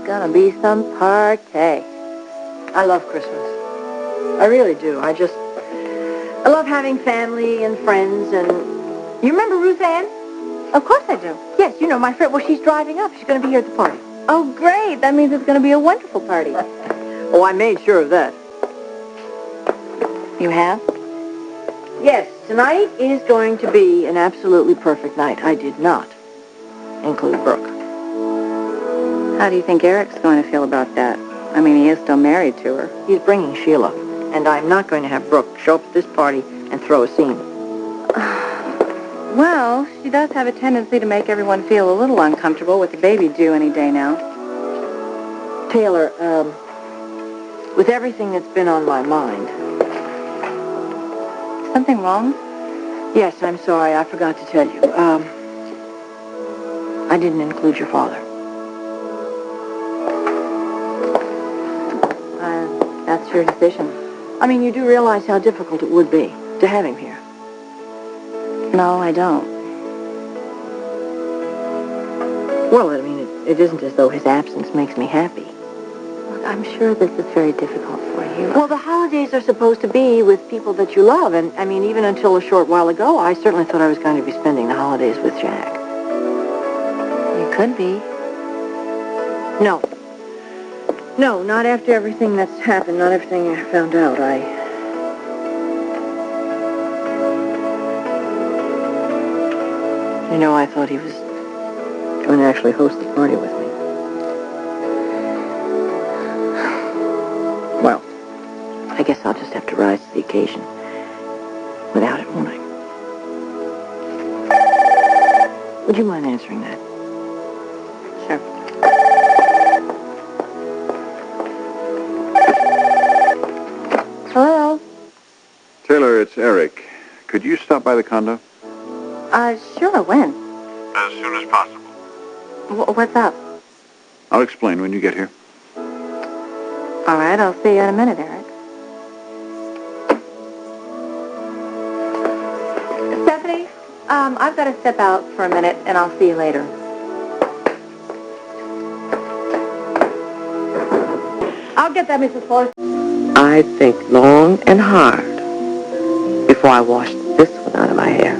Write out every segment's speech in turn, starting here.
gonna be some party. I love Christmas. I really do. I love having family and friends and... You remember Ruth Ann? Of course I do. Yes, you know, my friend. Well, she's driving up. She's going to be here at the party. Oh, great. That means it's going to be a wonderful party. Oh, I made sure of that. You have? Yes, tonight is going to be an absolutely perfect night. I did not include Brooke. How do you think Eric's going to feel about that? I mean, he is still married to her. He's bringing Sheila, and I'm not going to have Brooke show up at this party and throw a scene. Well, she does have a tendency to make everyone feel a little uncomfortable with the baby due any day now. Taylor, with everything that's been on my mind... Something wrong? Yes, I'm sorry. I forgot to tell you. I didn't include your father. That's your decision. I mean, you do realize how difficult it would be to have him here. No, I don't. Well, I mean, it isn't as though his absence makes me happy. Look, I'm sure this is very difficult for you. Well, the holidays are supposed to be with people that you love, and, I mean, even until a short while ago, I certainly thought I was going to be spending the holidays with Jack. You could be. No. No, not after everything that's happened, not everything I found out. You know, I thought he was going to actually host the party with me. Well, I guess I'll just have to rise to the occasion without it, won't I? Would you mind answering that? Sure. Hello? Taylor, it's Eric. Could you stop by the condo? Sure, when? As soon as possible. What's up? I'll explain when you get here. All right, I'll see you in a minute, Eric. Stephanie, I've got to step out for a minute, and I'll see you later. I'll get that, Mrs. Fuller. I think long and hard before I wash this one out of my hair.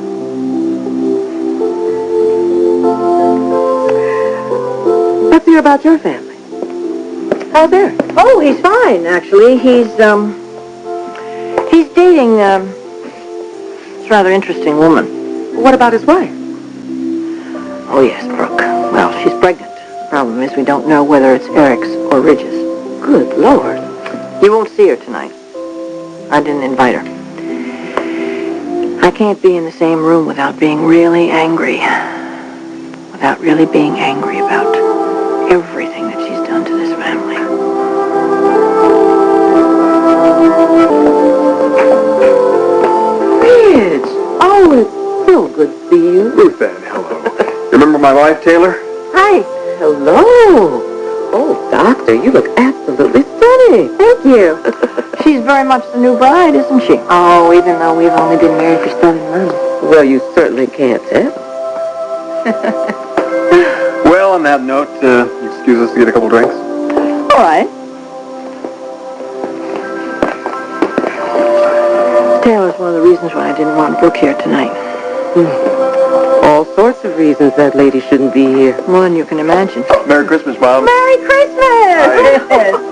Let's hear about your family. How's Eric? Oh, he's fine, actually. He's dating, this rather interesting woman. What about his wife? Oh, yes, Brooke. Well, she's pregnant. The problem is we don't know whether it's Eric's or Ridge's. Good Lord. You won't see her tonight. I didn't invite her. I can't be in the same room without being really angry. Without really being angry about everything that she's done to this family. Tridge. Oh, it's so good to see you. Ruth Ann, hello. Remember my wife, Taylor? Hi. Hello. Oh, Doctor, you look absolutely stunning. Thank you. She's very much the new bride, isn't she? Oh, even though we've only been married for 7 months. Well, you certainly can't tell. Well, on that note, excuse us to get a couple drinks? All right. Taylor's one of the reasons why I didn't want Brooke here tonight. All sorts of reasons that lady shouldn't be here. More than you can imagine. Merry Christmas, Mom. Merry Christmas!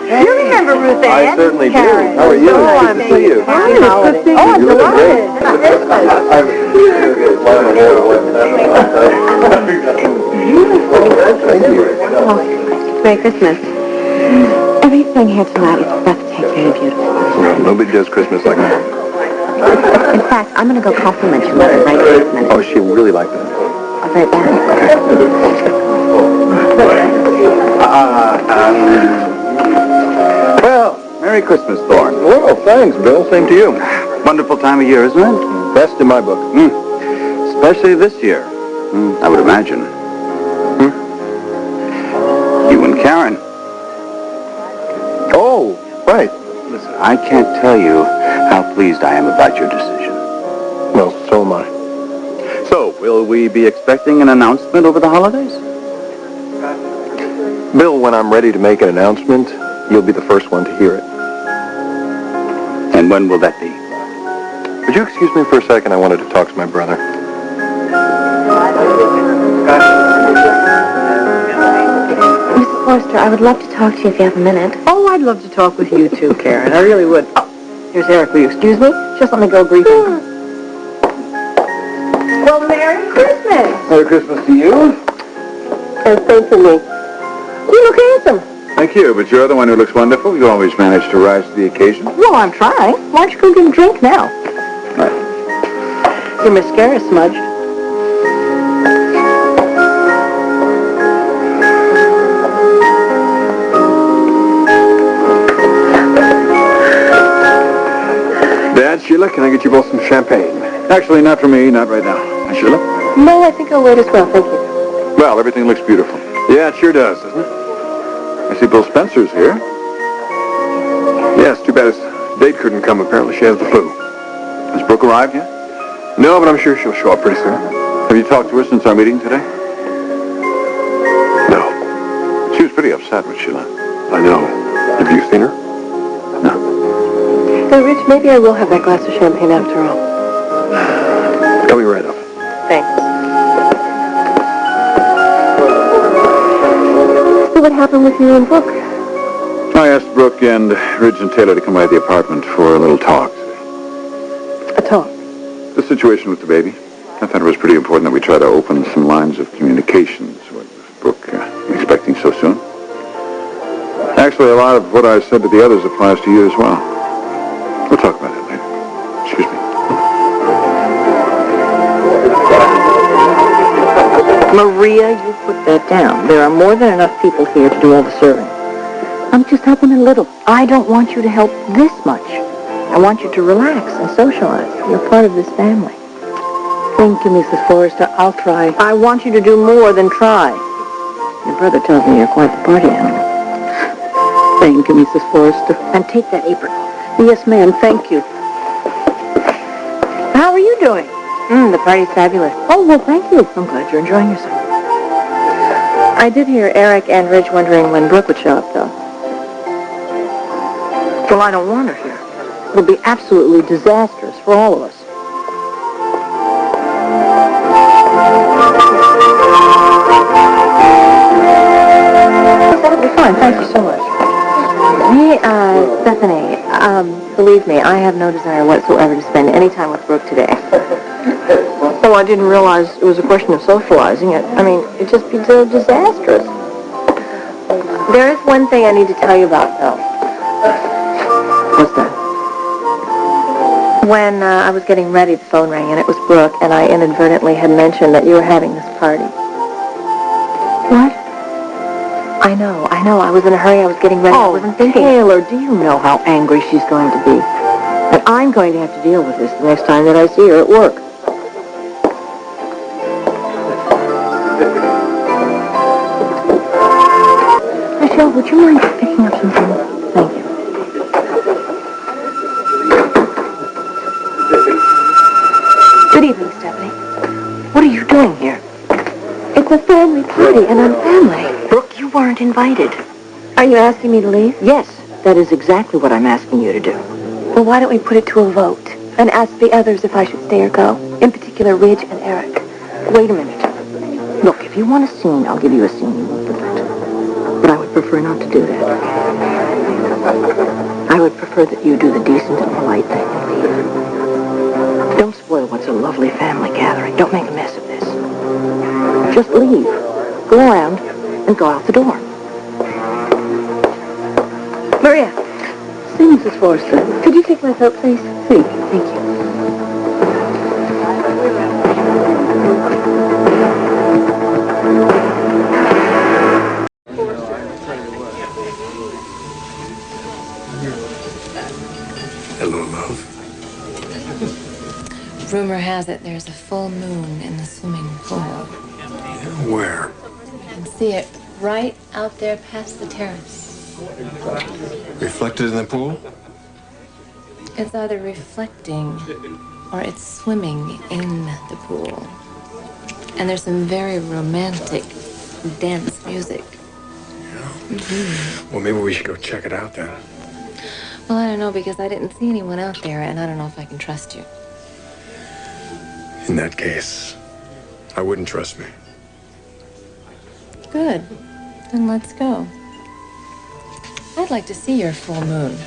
You remember Ruth Ann? I certainly do. Karen. How are you? Oh, Nice I'm to see you. Happy holidays. Oh, I'm delighted. Merry Christmas. Everything here tonight is breathtakingly beautiful. Well, nobody does Christmas like that. In fact, I'm going to go compliment your mother right this minute. Oh, she really liked that. I'll be right back. Well, Merry Christmas, Thorne. Well, thanks, Bill. Same to you. Wonderful time of year, isn't it? Best in my book. Especially this year. I would imagine. You and Karen. Oh, right. Listen, I can't tell you how pleased I am about your decision. Well, so am I. So, will we be expecting an announcement over the holidays? Bill, when I'm ready to make an announcement, you'll be the first one to hear it. And when will that be? Would you excuse me for a second? I wanted to talk to my brother. Mrs. Forrester, I would love to talk to you if you have a minute. Oh, I'd love to talk with you too, Karen. I really would. Oh, here's Eric. Will you excuse me? Just let me go briefly. Well, Merry Christmas. Merry Christmas to you. And same for me. You look handsome. Thank you, but you're the one who looks wonderful. You always manage to rise to the occasion. Well, I'm trying. Why don't you go get a drink now? Your mascara smudged. Dad, Sheila, can I get you both some champagne? Actually, not for me, not right now. Sheila? No, I think I'll wait as well, thank you. Well, everything looks beautiful. Yeah, it sure does, doesn't it? I see Bill Spencer's here. Yes, too bad his date couldn't come. Apparently she has the flu. Has Brooke arrived yet? No, but I'm sure she'll show up pretty soon. Have you talked to her since our meeting today? No. She was pretty upset with Sheila. I know. Have you seen her? No. So, Rich, maybe I will have that glass of champagne after all. Coming right up. Thanks. So what happened with you and Brooke? I asked Brooke and Ridge and Taylor to come by the apartment for a little talk. A talk? The situation with the baby. I thought it was pretty important that we try to open some lines of communications. What was Brooke expecting so soon? Actually, a lot of what I said to the others applies to you as well. We'll talk about it later. Excuse me. Maria, you put that down. There are more than enough people here to do all the serving. I'm just helping a little. I don't want you to help this much. I want you to relax and socialize. You're part of this family. Thank you, Mrs. Forrester. I'll try. I want you to do more than try. Your brother tells me you're quite the party animal. Thank you, Mrs. Forrester. And take that apron off. Yes, ma'am. Thank you. How are you doing? The party's fabulous. Oh, well, thank you. I'm glad you're enjoying yourself. I did hear Eric and Ridge wondering when Brooke would show up, though. Well, I don't want her here. It'll be absolutely disastrous for all of us. That'll be fine. Thank you so much. Hey, Stephanie, believe me, I have no desire whatsoever to spend any time with Brooke today. Oh, I didn't realize it was a question of socializing. It'd just be so disastrous. There is one thing I need to tell you about, though. What's that? When I was getting ready, the phone rang, and it was Brooke, and I inadvertently had mentioned that you were having this party. What? I know. I was in a hurry. I was getting ready. I wasn't thinking. Taylor, do you know how angry she's going to be? And I'm going to have to deal with this the next time that I see her at work. Michelle, would you mind picking up some food? Thank you. Good evening, Stephanie. What are you doing here? It's a family party, and I'm family. Brooke, you weren't invited. Are you asking me to leave? Yes, that is exactly what I'm asking you to do. Well, why don't we put it to a vote and ask the others if I should stay or go? In particular, Ridge and Eric. Wait a minute. Look, if you want a scene, I'll give you a scene you won't forget. But I would prefer not to do that. I would prefer that you do the decent and polite thing and leave. Don't spoil what's a lovely family gathering. Don't make a mess of this. Just leave. Go around and go out the door. Maria, See, Mrs. Forrester. could you take my coat, please? See, thank you. Hello, love. Rumor has it there's a full moon in the swimming pool. Where? You can see it right out there past the terrace. Reflected in the pool? It's either reflecting or it's swimming in the pool. And there's some very romantic dance music. Yeah. Well, maybe we should go check it out then. Well, I don't know, because I didn't see anyone out there, and I don't know if I can trust you. In that case, I wouldn't trust me. Good. Then let's go. I'd like to see your full moon.